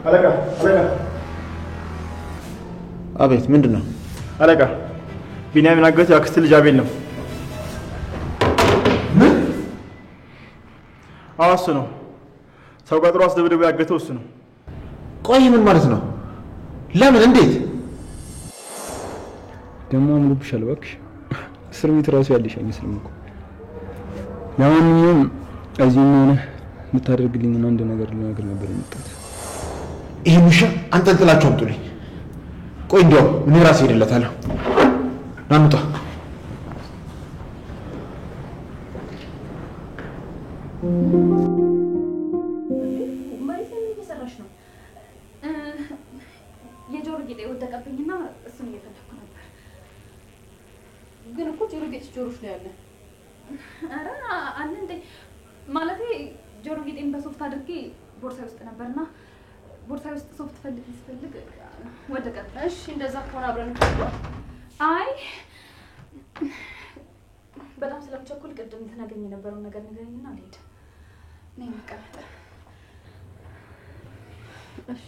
አለቃ አቤት ምንድነው? አለቃ ቢንያምን ያገተው የአክስት ልጅ አቤል ነው። ምን? አዎ እሱ ነው። ሰው ቀጥሮ አስደብድቦ ያገተው እሱ ነው። ቆይ ምን ማለት ነው? ለምን? እንዴት? ደግሞ አምሮብሻል እባክሽ። እስር ቤት ራሱ ያለሽ አይመስልም እኮ። ለማንኛውም እዚህ ሆነ የምታደርግልኝ አንድ ነገር ልነግር ነበር የመጣሁት። ይሄን ውሻ አንጠልጥላችሁ አምጡልኝ። ቆይ እንዲያው እኔ ራሴ ሄድለታለሁ። ናምጣ። የጆሮ ጌጤ ወደቀብኝና እሱን እየፈለኩ ነበር። ግን እኮ ጆሮ ጌጤ ጆሮሽ ላይ አለ። አረ አለ እንዴ? ማለቴ ጆሮ ጌጤን በሶፍት አድርጌ ቦርሳዬ ውስጥ ነበርና ቦርሳዬ ውስጥ ሶፍት ፈልግ ወደቀብኝ። እሺ እንደዛ ከሆነ አብረን አይ በጣም ስለምቸኩል ቅድም ተናገኝ የነበረውን ነገር ንገረኝና ልሄድ። ነይ እንቀመጥ። እሺ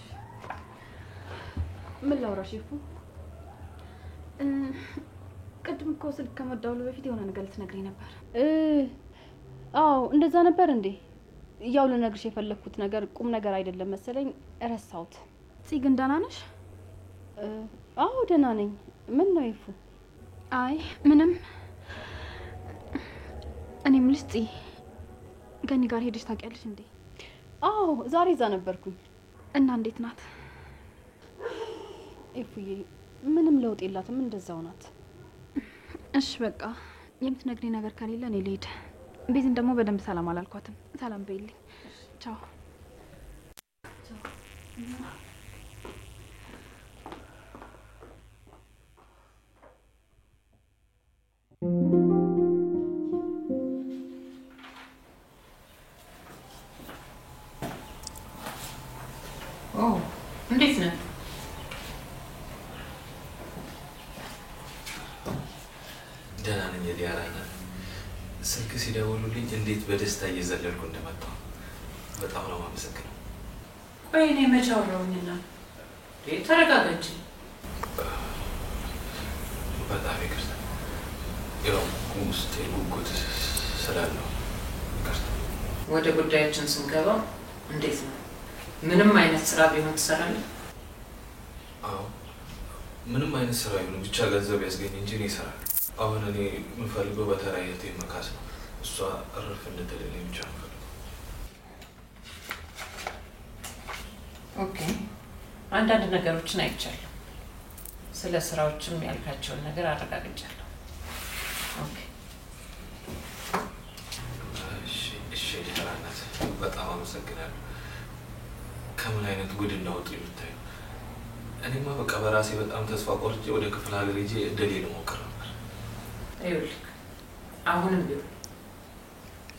ምን ላውራሽ ይፉ? ቅድም እኮ ስልክ ከመደወሉ በፊት የሆነ ነገር ልትነግሪኝ ነበር። አዎ እንደዛ ነበር እንዴ? ያው ልነግርሽ የፈለኩት ነገር ቁም ነገር አይደለም መሰለኝ ረሳሁት። ግን ደህና ነሽ? አዎ ደህና ነኝ። ምን ነው ይፉ? አይ ምንም። እኔ ምልሽ ገኒ ጋር ሄደሽ ታውቂያለሽ እንዴ? አዎ ዛሬ እዛ ነበርኩኝ። እና እንዴት ናት? ይፉዬ ምንም ለውጥ የላትም፣ እንደዛው ናት። እሺ በቃ የምትነግሪኝ ነገር ከሌለ እኔ ልሄድ። ቤዚን ደግሞ በደንብ ሰላም አላልኳትም። ሰላም በይልኝ። ቻው። እንዴት ነህ? ደህና ነኝ ዲያራ። ስልክ ሲደውሉልኝ እንዴት በደስታ እየዘለልኩ እንደመጣሁ በጣም ነው የማመሰግነው። ቆይ እኔ መቼ አወራሁኝና? ተረጋጋ እንጂ። በጣም ይቅርታ። ያው ውስጤ ጉጉት ስላለው ይቅርታ። ወደ ጉዳያችን ስንገባ እንዴት ነው? ምንም አይነት ስራ ቢሆን ትሰራለህ? አዎ ምንም አይነት ስራ ይሁን ብቻ ገንዘብ ያስገኝ እንጂ እኔ እሰራለሁ። አሁን እኔ የምፈልገው በተራየቴ መካስ ነው። እሷ እረፍ እንድትልልኝ ብቻ ነው። ኦኬ አንዳንድ ነገሮችን አይቻለሁ። ስለ ስራዎችም ያልካቸውን ነገር አረጋግጫለሁ። ኦኬ እሺ ዲያራናት በጣም አመሰግናለሁ። ከምን አይነት ጉድ እንዳወጡ የምታዩ። እኔማ በቃ በራሴ በጣም ተስፋ ቆርጬ ወደ ክፍለ ሀገር ሄጄ እድሌን ልሞክር ነበር። ይኸውልህ አሁንም ቢሆን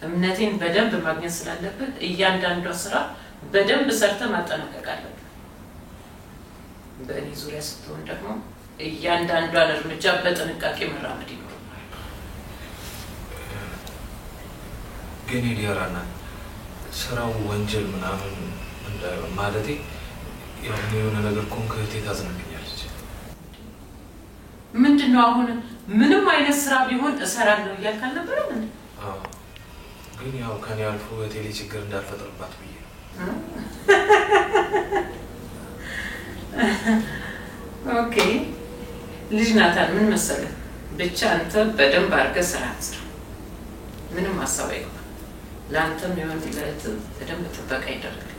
እምነቴን በደንብ ማግኘት ስላለብህ እያንዳንዷ ስራ በደንብ ሰርተህ ማጠናቀቅ አለብህ። በእኔ ዙሪያ ስትሆን ደግሞ እያንዳንዷን እርምጃ በጥንቃቄ መራመድ ይኖርብሃል። ግን ዲያራናት ስራው ወንጀል ምናምን እንዳይሆን ማለቴ የሆነ ነገር ኮንክሪት ታዝናኛለች። ምንድነው አሁን ምንም አይነት ስራ ቢሆን እሰራለሁ እያልክ አልነበረም እንዴ? አዎ ግን ያው ከኔ አልፎ በቴሌ ችግር እንዳልፈጠርባት ብዬ ነው። ኦኬ ልጅ ናታን ምን መሰለህ፣ ብቻ አንተ በደንብ አድርገህ ስራህን ስራ። ምንም ሀሳብ አይገባም። ለአንተም የሆነ ለእህትም በደንብ ጥበቃ ይደረግላታል።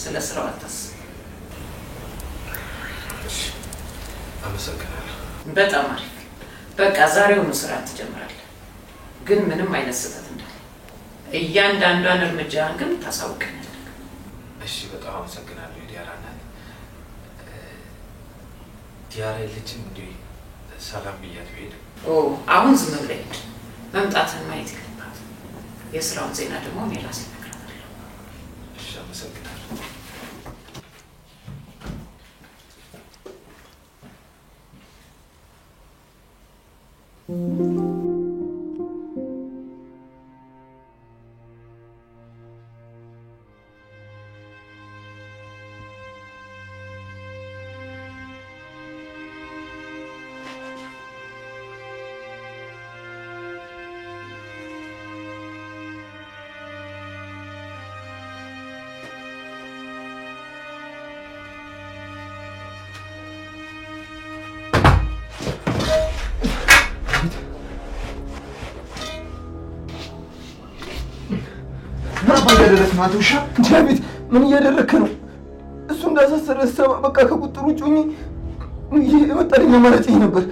ስለ ስራው አታስብ። አመሰግናለሁ። በጣም አሪፍ። በቃ ዛሬውኑ ስራ ትጀምራለህ። ግን ምንም አይነት ስህተት እንዳለ እያንዳንዷን እርምጃህን ግን ታሳውቀኛለህ። እሺ በጣም አመሰግናለሁ ዲያራናት። ዲያራ ልጅም እንዴ ሰላም ብያት ሄደ። አሁን ዝም ብለህ ሂድ። መምጣትህን ማየት ይገባል። የስራውን ዜና ደግሞ እኔ ራሴ እነግርሃለሁ። እሺ አመሰግናለሁ። ምን እያደረክ ነው አንተ ውሻ? ዳዊት ምን እያደረክ ነው? እሱ እንዳሳሰረ ሰማ በቃ ከቁጥር ውጭ ሆኜ የመጣልኝ ማለት ነበር።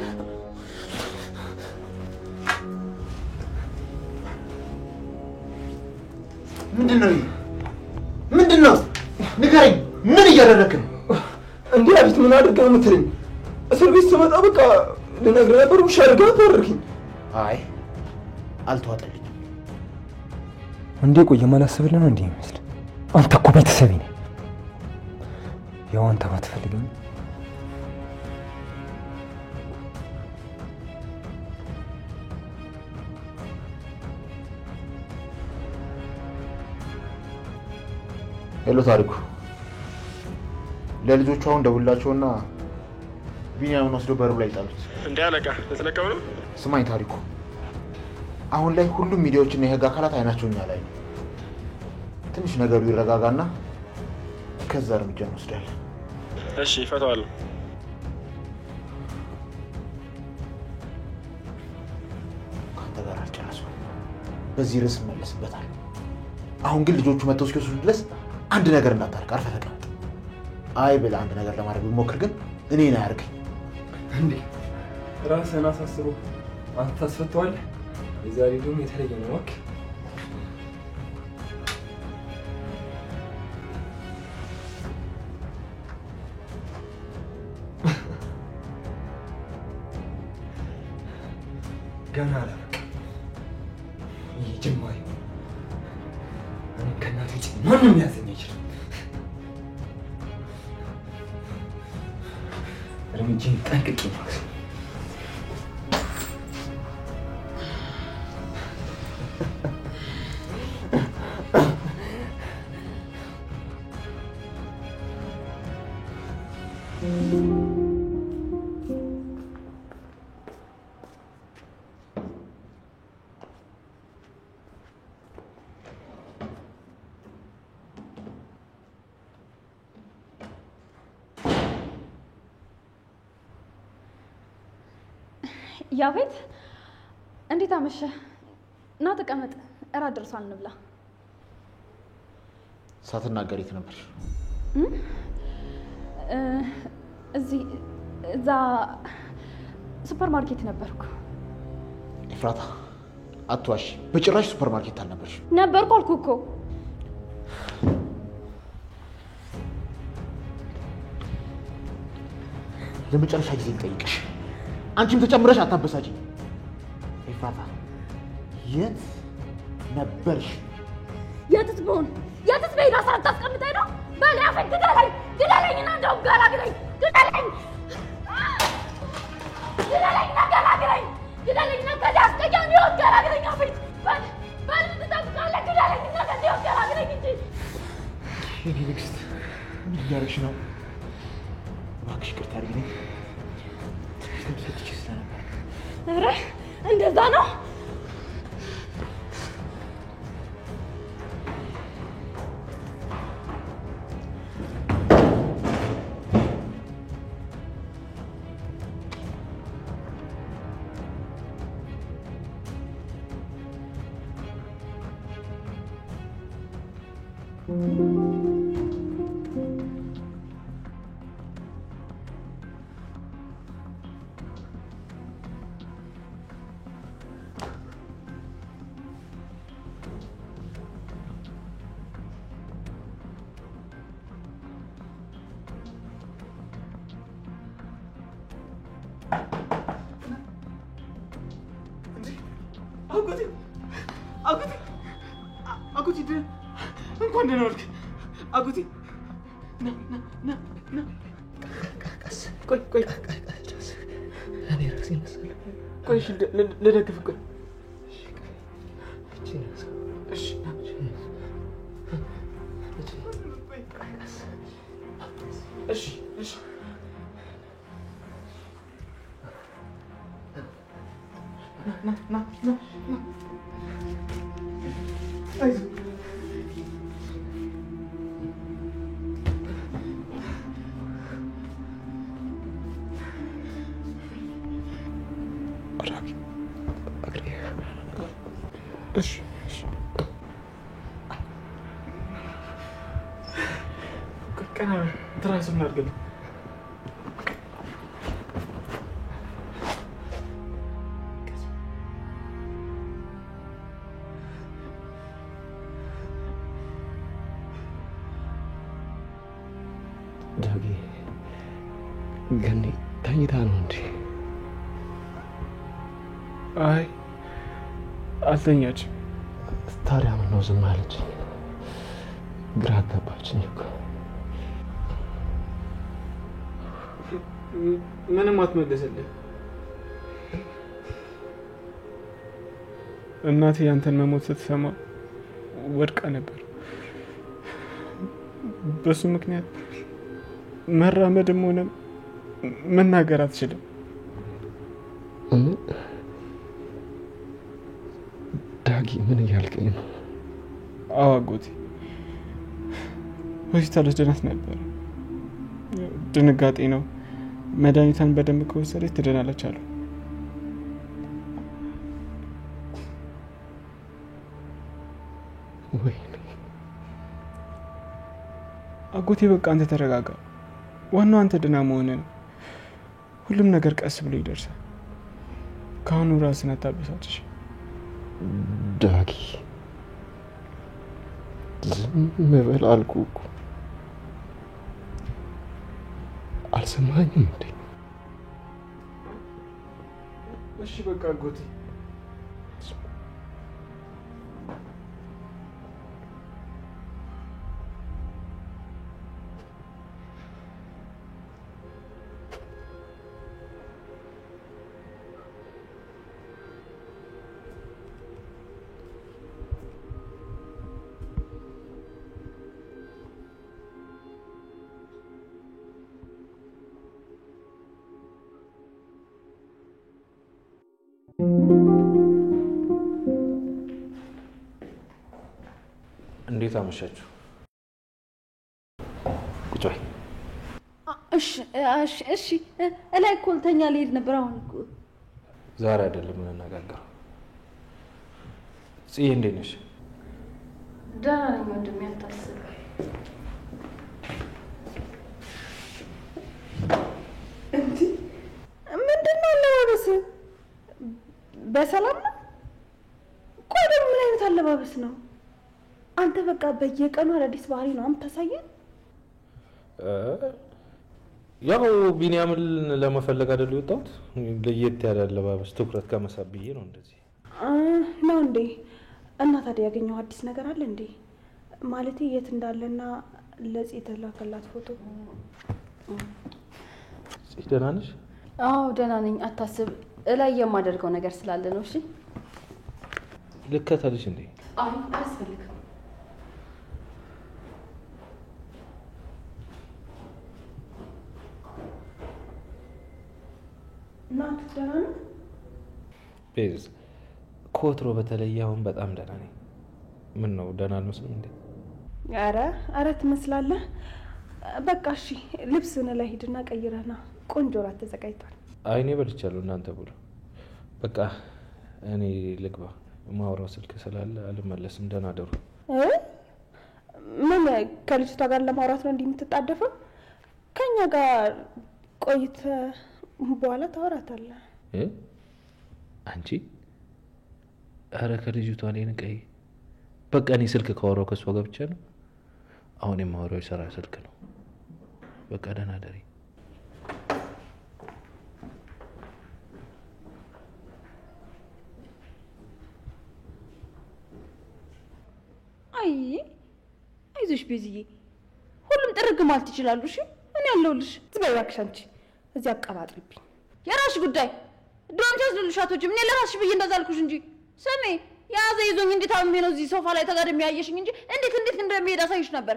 ምንድነው? ንገረኝ፣ ምን እያደረክ ነው? እንዴ አቤት፣ ምን አድርገህ ነው የምትለኝ? እስር ቤት ስመጣ በቃ ልነግርህ ነበር፣ ውሻ አድርገህ አታደርግኝ። አይ አልተዋጠልኝም። እንዴ ቆይ የማላስብልህ ነው እንዴ ይመስል? አንተ እኮ ቤተሰቤ ነህ። ያው አንተ ባትፈልግም ሄሎ ታሪኩ፣ ለልጆቹ አሁን ደውላቸውና ቢኒያምን ወስደው በሩ ላይ ጣሉት። እንዴ አለቃ ተስለቀው ነው? ስማኝ ታሪኩ፣ አሁን ላይ ሁሉም ሚዲያዎችና የህግ አካላት አይናቸው እኛ ላይ ነው። ትንሽ ነገሩ ይረጋጋና ከዛ እርምጃ እንወስዳለን። እሺ ፈታዋለሁ። ከአንተ ጋር አልጨረስኩም። በዚህ ርዕስ እንመለስበታል። አሁን ግን ልጆቹ መጥተው እስኪወስዱ ድረስ አንድ ነገር እንዳታርቅ፣ አርፈህ ተቀመጥ። አይ ብለህ አንድ ነገር ለማድረግ ቢሞክር ግን እኔን አያርገኝ። እንዴ ራስህን አሳስሮ አንተ ታስፈታዋለህ? የዛሬ ደግሞ የተለየ ነው። ወክ ገና አላበቃም። ይሄ ጅማሬ ነው። እኔ ከእናቴ ውጭ ማንም ሊያዘኝ አይችልም። እርምጃዬን ጠንቅቄ ነው። ያቤት እንዴት አመሸ? ና ተቀመጥ፣ እራት ደርሷል፣ እንብላ። ሳትናገሪ የት ነበርሽ? እዛ ሱፐር ማርኬት ነበርኩ። ኤፍራታ አትዋሺ፣ በጭራሽ ሱፐር ማርኬት አልነበርሽ። ነበርኩ አልኩህ እኮ። ለመጨረሻ ጊዜ ልጠይቅሽ፣ አንቺም ተጨምረሽ አታበሳጪ። ኤፍራታ የት ነበርሽ? የትስ ብሆን የትስ በሄዳ ሰዓት ታስቀምጠኝ ነው? በል ያፈን ግደለኝ፣ ግደለኝና እንደውም ገላግለኝ፣ ግደለኝ፣ ግደለኝና ገላግለኝ፣ ግደለኝና ከዚህ አስቀያሚ ህይወት ገላግለኝ። አቤት በል በል ምን ትጠብቃለህ? ግደለኝና ከዚህ ህይወት ገላግለኝ እንጂ። የኔ ንግስት ምን እያደረግሽ ነው? እባክሽ ይቅርታ አድርጊልኝ። ኧረ እንደዛ ነው? አጉቲ እንኳን ደህና ዋልክ አጉቲ። ና ቆይ እኔ ራሴ ነሳለሁ። ቆይ እሺ ልደግፍ። ቆይ እሺ እሺ ና አይዞህ እሺ ቀና ትራስም አድርገን ዳጊ ገኒ ተኝታ ነው እንዴ? አይ አልተኛችም። ታዲያ ምን ነው ዝም አለች? ግራ አጋባችኝ እኮ። ምንም አትመለሰልህ። እናቴ ያንተን መሞት ስትሰማ ወድቃ ነበር። በሱ ምክንያት መራመድም ሆነ መናገር አትችልም። ዳጊ ምን እያልከኝ ነው? አዎ አጎቴ ሆስፒታል ወስደናት ነበር። ድንጋጤ ነው። መድኃኒቷን በደንብ ከወሰደች ትድናለች አሉ። ወይኔ አጎቴ በቃ አንተ ተረጋጋ። ዋናው አንተ ደህና መሆንህ ነው። ሁሉም ነገር ቀስ ብሎ ይደርሳል። ካሁኑ ራስን አታበሳጭሽ። ዳጊ ዝም በል አልኩህ እኮ። አልሰማኝም እንዴ? እሺ በቃ አጎቴ እንዴት አመሻችሁ? ቁጭ በይ። እሺ እላይ እኮ ልተኛ ልሄድ ነበር። አሁን እኮ ዛሬ አይደለም የምንነጋገረው። ጽዬ እንዴት ነሽ? ደህና ነኝ ወንድሜ፣ አታስብ። እንዴ ምንድን ነው አለባበስ? በሰላም ነው? ቆይ ደግሞ ምን አይነት አለባበስ ነው? አንተ በቃ በየቀኑ አዳዲስ ባህሪ ነው የምታሳየን። ያው ቢኒያምን ለመፈለግ አይደል የወጣሁት። ለየት ያለ አለባበስ ትኩረት ከመሳብ ብዬ ነው እንደዚህ ነው እንዴ? እና ታዲያ ያገኘው አዲስ ነገር አለ እንዴ? ማለቴ የት እንዳለና ለጽ የተላከላት ፎቶ። ጽ ደህና ነሽ? አዎ ደህና ነኝ፣ አታስብ። እላይ የማደርገው ነገር ስላለ ነው። እሺ ልከተልሽ እንዴ? አይ አያስፈልግም። ናት ደህና ነው? ቤዝ ኮትሮ በተለይ አሁን በጣም ደህና ነኝ። ምን ነው ደህና አልመስልም እንዴ? ኧረ ትመስላለህ። በቃ እሺ ልብስን ላይ ሂድና ቀይረህና ቆንጆ ራት ተዘጋጅቷል። አይኔ በልቻለሁ እናንተ ብሎ በቃ እኔ ልግባ። ማውራው ስልክ ስላለ አልመለስም። ደህና ደሩ። ምን ከልጅቷ ጋር ለማውራት ነው እንዲህ የምትጣደፈው? ከኛ ጋር ቆይተህ በኋላ ታወራታለህ። አንቺ ኧረ ከልጅቷ ላይ ንቀይ። በቃ እኔ ስልክ ካወራው ከሷ ጋር ብቻ ነው። አሁን የማወራው የሰራ ስልክ ነው። በቃ ደህና ደሪ። አይዞሽ ቤዝዬ፣ ሁሉም ጥርግ ማለት ይችላሉ። እሺ እኔ ያለሁልሽ። ዝም በይ እባክሽ አንቺ እዚህ አቀባጥሪብኝ። የራስሽ ጉዳይ። ዶንት ያስልልሻቶች ምን ለራስሽ ብዬ እንደዛ አልኩሽ እንጂ። ስሜ ያዘ ይዞኝ እንዴት አምሜ ነው እዚህ ሶፋ ላይ ተጋድሜ ያየሽኝ እንጂ እንዴት እንደሚሄድ አሳይሽ ነበር።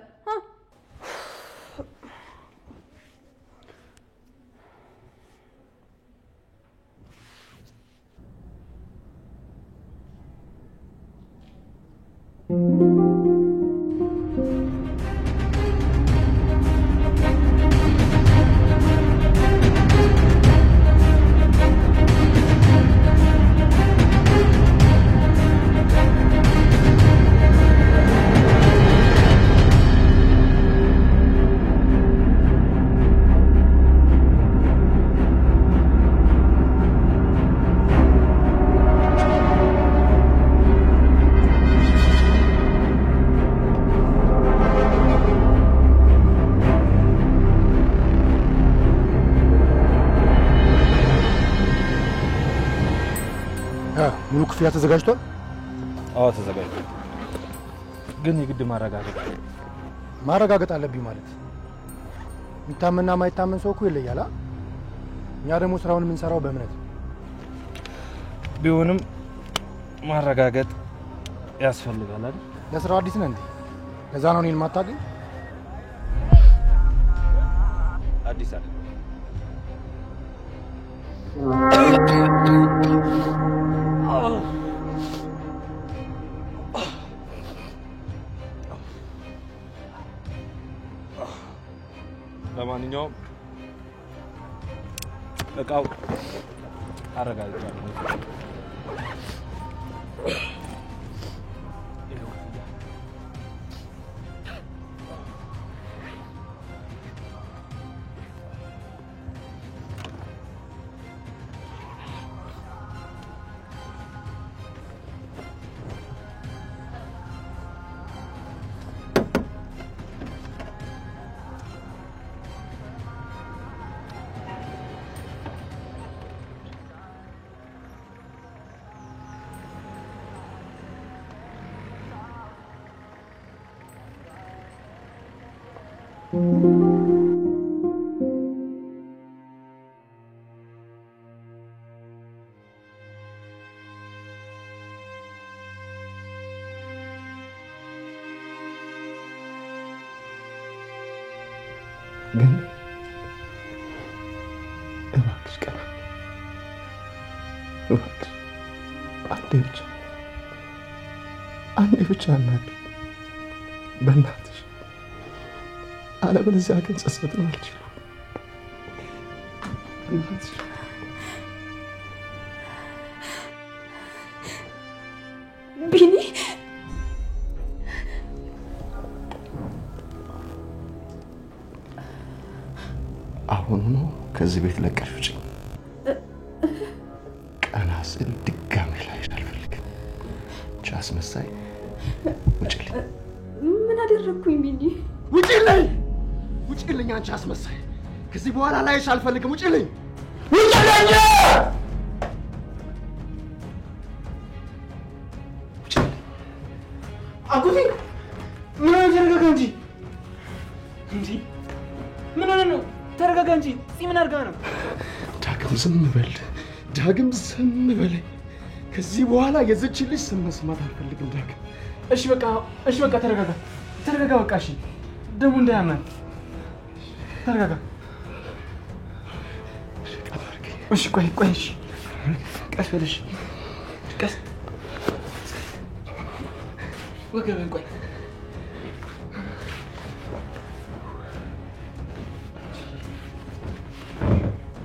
ሙሉ ክፍያ ተዘጋጅቷል? አዎ ተዘጋጅቷል። ግን የግድ ማረጋገጥ አለብኝ ማለት የሚታመንና ማይታመን ሰው እኮ ይለያል። እኛ ደግሞ ስራውን የምንሰራው በእምነት ቢሆንም ማረጋገጥ ያስፈልጋል አይደል? ለስራው አዲስ ነህ እንዴ? ለዛ ነው እኔን ማታገኝ? አዲስ አይደል? ለማንኛውም እቃው አረጋግጫለሁ። ግን እባክሽ ቀና እባክሽ አንዴ ብቻ አናግሪ በእናትሽ። አለበለዚያ ግን ጸጸት ነው አልችልም። በእናትሽ ቢኒ አሁኑኑ ከዚህ ቤት ለቀሽ ውጪ። ቀና ስል ድጋሜ ላይሽ አልፈልግም። ቻስ መሳይ ውጪልኝ። ምን አደረኩኝ ቢኒ? ውጪልኝ አንቺ አስመሳይ። ከዚህ በኋላ ላይሽ አልፈልግም። ውጪልኝ። አጎቴ ምን ተረጋጋ እንጂ እንጂ ምን ሆነ ነው? ተረጋጋ እንጂ ምን አድርጋ ነው? ዳግም ዝም በል። ከዚህ በኋላ የዚች ልጅ ስም መስማት አልፈልግም ዳግም። እሺ በቃ ተረጋጋ በቃ። እሺ ደሙ እንዳያመን ተረጋጋ። እሺ ቆይ እሺ ቀስ በልሽ ቀስ ወገበን ቆይ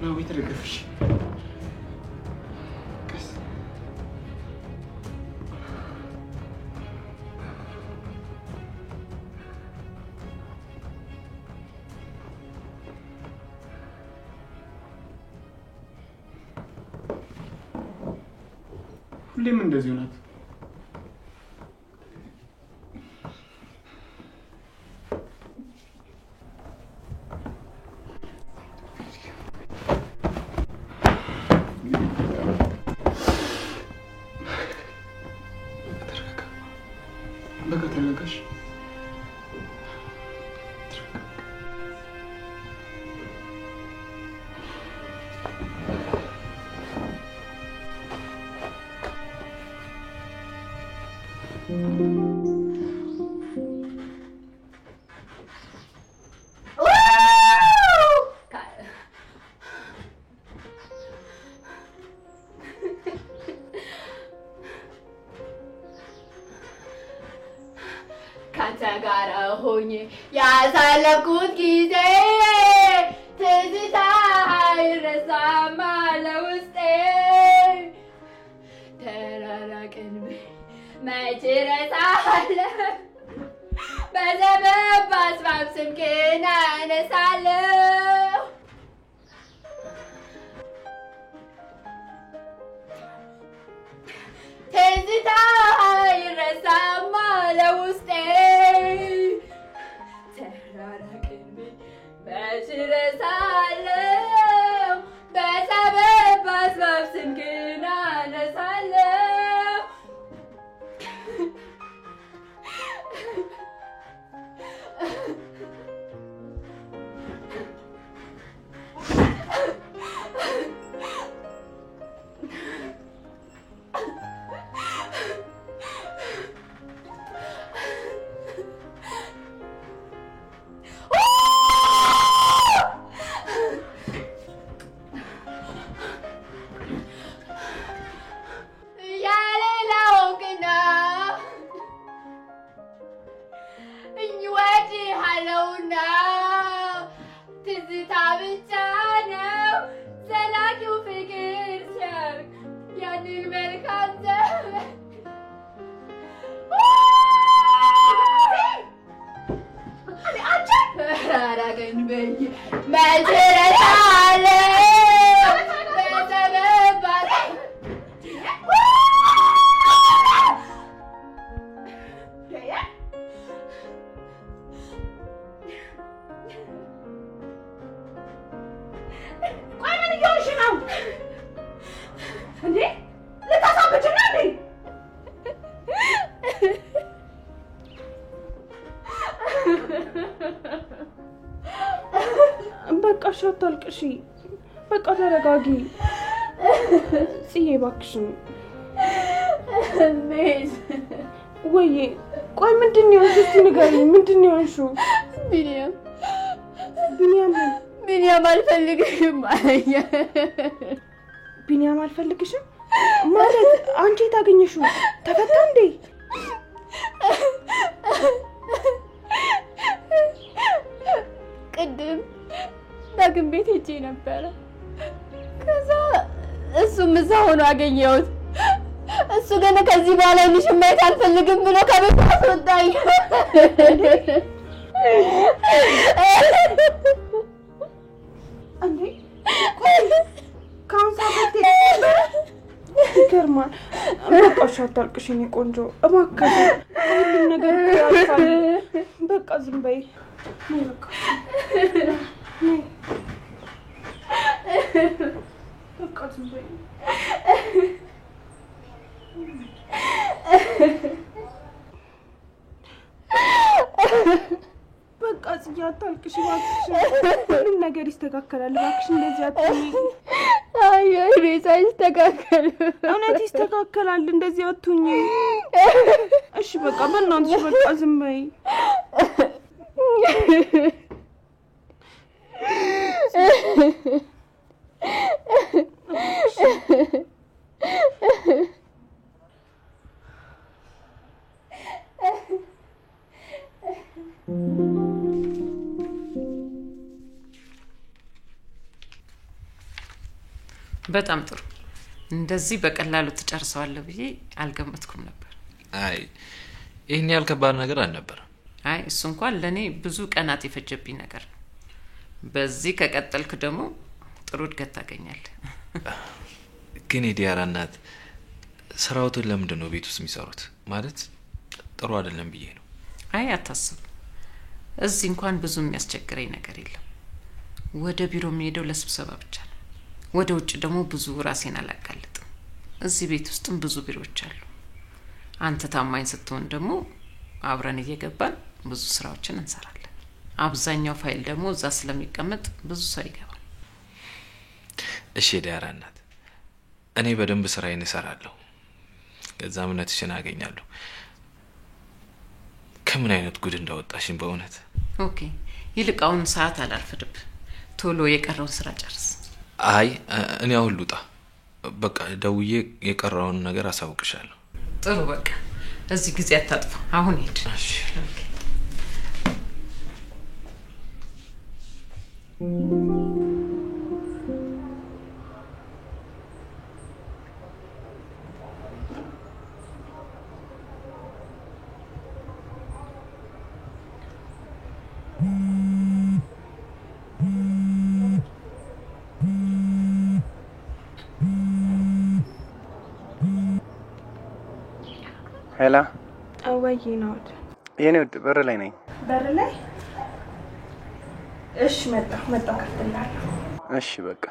ነው ይተረጋግሽ። ቀስ ሁሌም እንደዚህ ናት። በቃ ተረጋጋሽ። ካንተ ጋር ሆኜ ያሳለፍኩት ጊዜ ትዝታ አይረሳም ለውስጤ። ተራራቅን መች እረሳለሁ፣ በሰበብ በአስባብ ስምህን አነሳለሁ። ትዝታ አይረሳም ለውስጤ። ተራራቅን መች እረሳለሁ፣ በሰበብ በአስባብ ስምህን አነሳለሁ። ነው ትዝታ ብቻ ነው ዘላቂው ፍቅር ሲያርግ ያንን መልካም ዘመን አራገኝ በይ መጀረሻ አለ በሰበብ ቆይ ምን እየሆንሽ ነው እንዴ? ልታሳብጅ ነው እንዴ? በቃ እሺ አታልቅሺ። በቃ ተረጋጊ። ጽዬ እባክሽን ሜዝ ወይዬ ቆይ ምንድን ነው የሆንሽው? እስኪ ንገሪኝ ምንድን ነው የሆንሽው? ቢኒያም አልፈልግሽም አለኝ። ቢኒያም አልፈልግሽም ማለት አንቺ የታገኘሽው ተፈታ እንዴ? ቅድም ዳግም ቤት ሄጄ ነበረ። ከዛ እሱም እዛ ሆኖ አገኘሁት። እሱ ግን ከዚህ በኋላ ልሽም ማየት አልፈልግም ብሎ ከቤት አስወጣኝ። እንዴ ቆይ ካንሳበት ይገርማል። በቃ እሺ አታልቅሽ የኔ ቆንጆ እባክሽ። ሁሉም ነገር ያልፋል። በቃ ዝም በይ። ነይ በቃ ነይ። በቃ ዝም በይ። በቃ ጽጌ አታልቅሽ እባክሽ። ሁሉም ነገር ይስተካከላል። እባክሽ እንደዚህ አትሁኚ። አይ ሬሳ ይስተካከል። እውነት ይስተካከላል። እንደዚህ አትሁኚ። እሺ በቃ በእናትሽ በቃ ዝም በይ። በጣም ጥሩ። እንደዚህ በቀላሉ ተጨርሰዋለሁ ብዬ አልገመትኩም ነበር። አይ ይሄን ያህል ከባድ ነገር አልነበረም። አይ እሱ እንኳን ለኔ ብዙ ቀናት የፈጀብኝ ነገር ነው። በዚህ ከቀጠልክ ደግሞ ጥሩ እድገት ታገኛለህ። ግን የዲያራ እናት ስራውትን ለምንድን ነው ቤት ውስጥ የሚሰሩት? ማለት ጥሩ አይደለም ብዬ ነው። አይ አታስብ። እዚህ እንኳን ብዙ የሚያስቸግረኝ ነገር የለም። ወደ ቢሮ የሚሄደው ለስብሰባ ብቻ ነው። ወደ ውጭ ደግሞ ብዙ ራሴን አላጋለጥም። እዚህ ቤት ውስጥም ብዙ ቢሮዎች አሉ። አንተ ታማኝ ስትሆን ደግሞ አብረን እየገባን ብዙ ስራዎችን እንሰራለን። አብዛኛው ፋይል ደግሞ እዛ ስለሚቀመጥ ብዙ ሰው ይገባል። እሺ ዲያራ እናት፣ እኔ በደንብ ስራዬን እሰራለሁ። ከዛ እምነትሽን አገኛለሁ። ከምን አይነት ጉድ እንዳወጣሽን በእውነት። ኦኬ ይልቃውን ሰዓት አላልፈድብ። ቶሎ የቀረውን ስራ ጨርስ። አይ እኔ አሁን ልውጣ። በቃ ደውዬ የቀረውን ነገር አሳውቅሻለሁ። ጥሩ በቃ እዚህ ጊዜ አታጥፋ። አሁን ሄድ። እሺ ሄላ አወይ ነው የኔ ውድ በር ላይ ነኝ። በር ላይ? እሺ መጣሁ ከፍትላለሁ። እሺ በቃ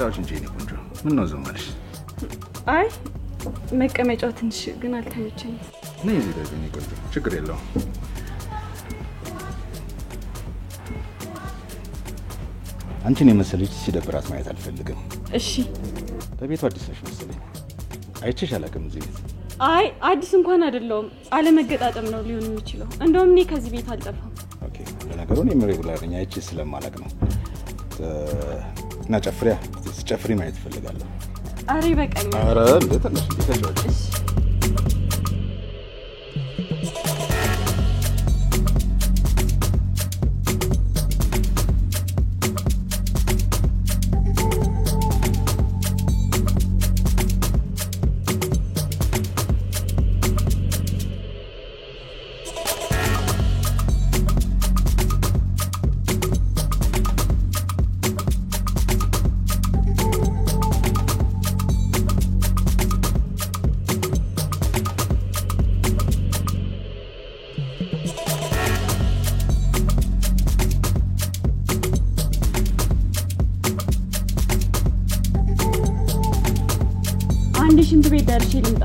ተጫዋች እንጂ እኔ ቆንጆ ምን ነው ዝም አለሽ? አይ መቀመጫው ትንሽ ግን አልተመቸኝም። ነይ እዚህ ጋር እኔ ቆንጆ ችግር የለውም። አንቺን የመሰለች ሲደብራት ማየት አልፈልግም። እሺ በቤቱ አዲስ ነሽ መሰለኝ። አይቼሽ አላውቅም እዚህ ቤት። አይ አዲስ እንኳን አይደለሁም። አለመገጣጠም ነው ሊሆን የሚችለው። እንደውም እኔ ከዚህ ቤት አልጠፋም። ኦኬ ለነገሩ እኔም ሬጉላር ነኝ። አይቼሽ ስለማላውቅ ነው። እና ጨፍሪያ ጨፍሪ ማየት እፈልጋለሁ። አሬ በቃኝ። ኧረ እንዴ ትንሽ ተጫወች። እሺ ሽንት ቤት ደርሼ ልምጣ።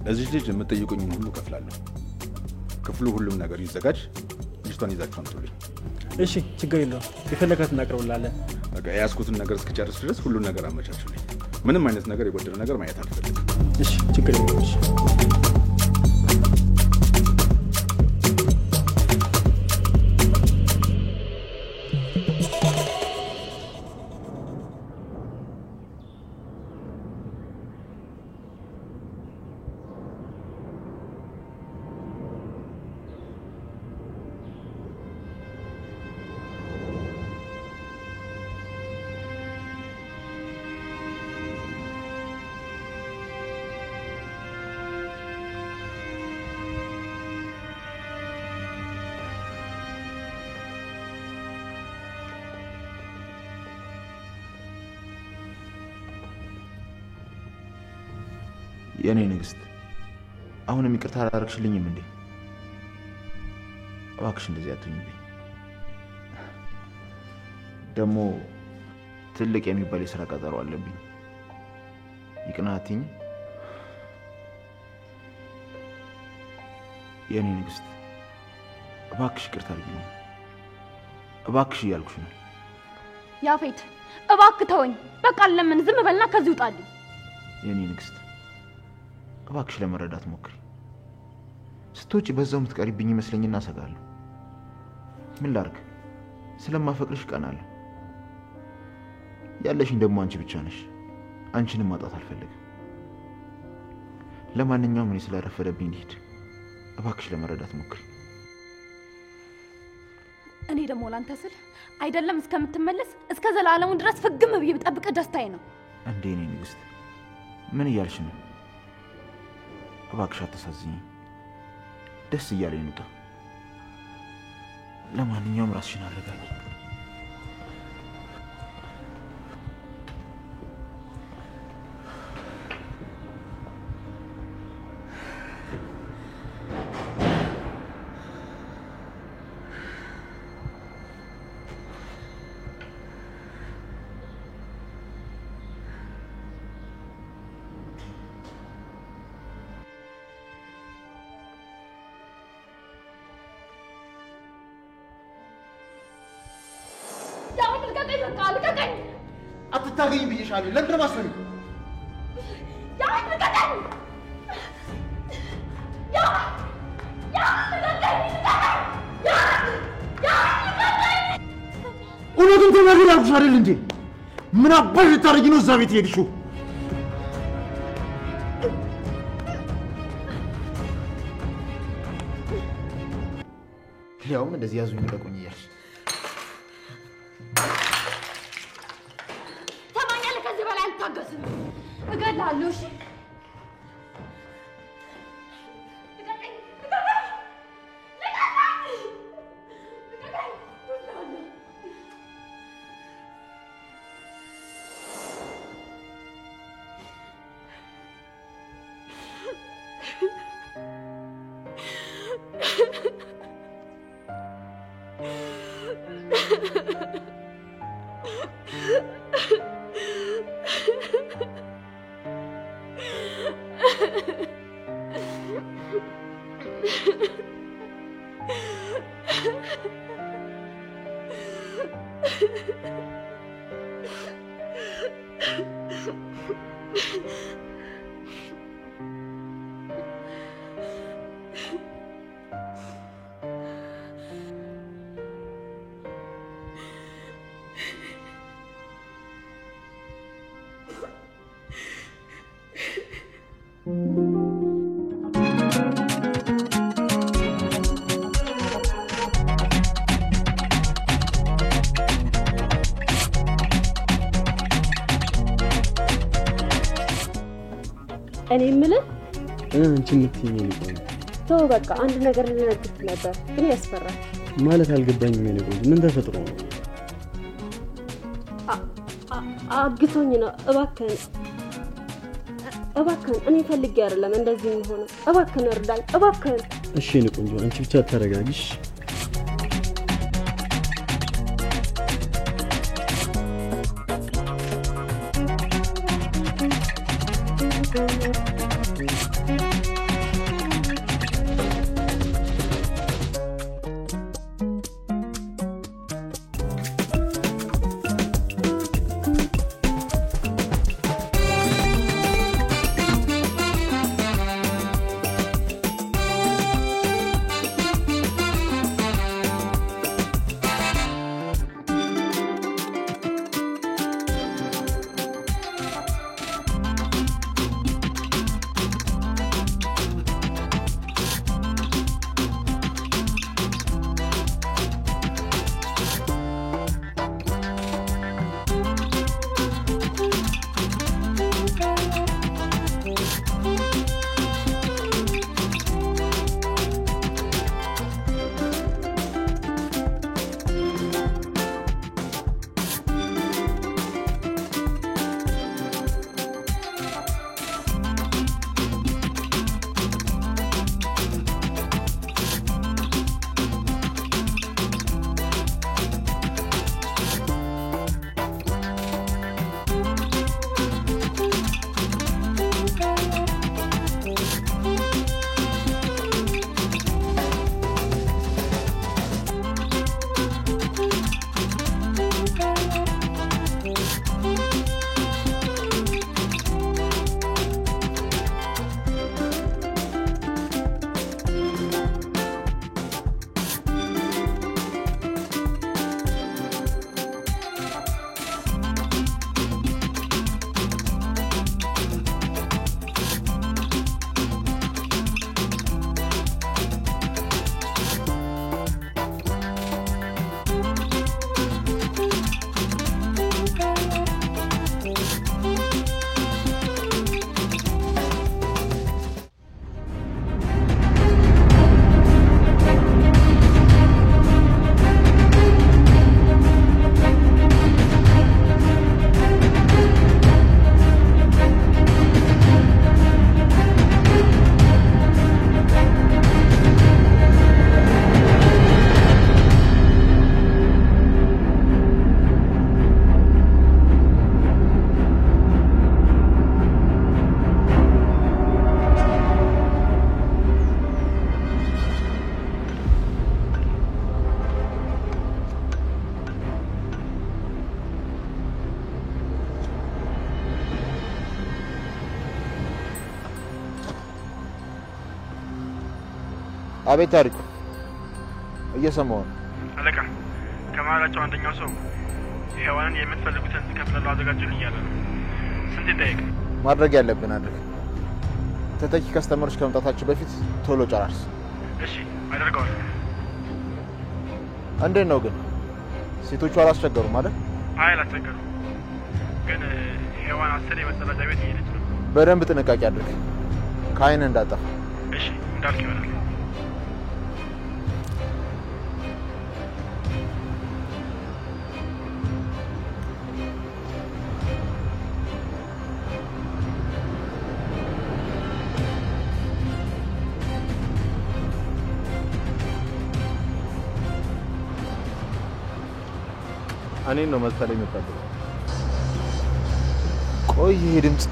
ለዚህ ልጅ የምትጠይቁኝን ሁሉ ከፍላለሁ። ክፍሉ ሁሉም ነገር ይዘጋጅ። ልጅቷን ይዛችሁ አምጡልኝ። እሺ ችግር የለውም። የፈለጋችሁን እናቀርብላለን። በቃ ያስኩትን ነገር እስክጨርስ ድረስ ሁሉን ነገር አመቻቹልኝ። ምንም አይነት ነገር የጎደለ ነገር ማየት አልፈልግም። እሺ ችግር የለውም። እሺ የኔ ንግስት አሁንም ይቅርታ አላደረግሽልኝም እንዴ? እባክሽ እንደዚህ አትሁኝብኝ። ደግሞ ትልቅ የሚባል የሥራ ቀጠሮ አለብኝ። ይቅናትኝ የኔ ንግስት እባክሽ ይቅርታ አድርጊልኝ። እባክሽ እያልኩሽ ነው። ያፌት እባክህ ተወኝ። በቃ ለምን ዝም በልና ከዚህ ውጣልኝ። የኔ ንግስት እባክሽ ለመረዳት ሞክሪ። ስትወጪ በዛው የምትቀሪብኝ ይመስለኝና እሰጋለሁ። ምን ላድርግ? ስለማፈቅርሽ ቀናለሁ። ያለሽኝ ደግሞ አንቺ ብቻ ነሽ። አንቺንም ማጣት አልፈልግም። ለማንኛውም እኔ ስለረፈደብኝ ልሂድ። እባክሽ ለመረዳት ሞክሪ። እኔ ደግሞ ላንተ ስል አይደለም እስከምትመለስ እስከ ዘላለሙ ድረስ ፍግም ብዬ ብጠብቅ ደስታዬ ነው። እንዴ እኔ ንግስት ምን እያልሽ ነው? እባክሽ አታሳዝኝ። ደስ እያለኝ ነው። ለማንኛውም ራስሽን አረጋጊ። አትታገኝ ብዬሻለሁ። ለምን ማስረኝ? እውነቱን ተናገሪ አልኩሽ አይደል እንዴ? ምን አባሽ ልታረጊ ነው እዛ ቤት ሄድሽው? ያውም እንደዚህ ያዙኝ ልቀቁኝ እያልሽ ተማኛለህ። ከዚህ በላይ አልታገስም። እገድልሃለሁ። እሺ እኔ የምልህ አንቺ የምትይኝ ነው። ተው በቃ አንድ ነገር ልነግርህ ነበር ግን ያስፈራል። ማለት አልገባኝም። የኔ ቆንጆ ምን ተፈጥሮ ነው? አግቶኝ ነው። እባክህን እኔ ፈልጌ አይደለም እንደዚህ የሚሆነው። እባክህን እርዳኝ እባክህን። እሺ የኔ ቆንጆ አንቺ ብቻ ተረጋጊሽ። አቤት ታሪኩ እየሰማሁ ነው። አለቃ ከማላቸው አንደኛው ሰው ሔዋንን የምትፈልጉትን ከፍለሉ አዘጋጁልኝ እያለ ነው። ስንት ይጠይቅ? ማድረግ ያለብን አድርግ። ተተኪ ከስተመሮች ከመምጣታቸው በፊት ቶሎ ጨራርስ። እሺ አደርገዋለሁ። እንዴት ነው ግን ሴቶቹ አላስቸገሩም ማለት? አይ አላስቸገሩም፣ ግን ሔዋን 10 የመጸዳጃ ቤት እየሄደች ነው። በደንብ ጥንቃቄ አድርግ፣ ከአይን እንዳጠፋ። እሺ እንዳልክ ይሆናል። እኔን ነው መሰለኝ የምጠብቀው። ቆይ ይሄ ድምፅ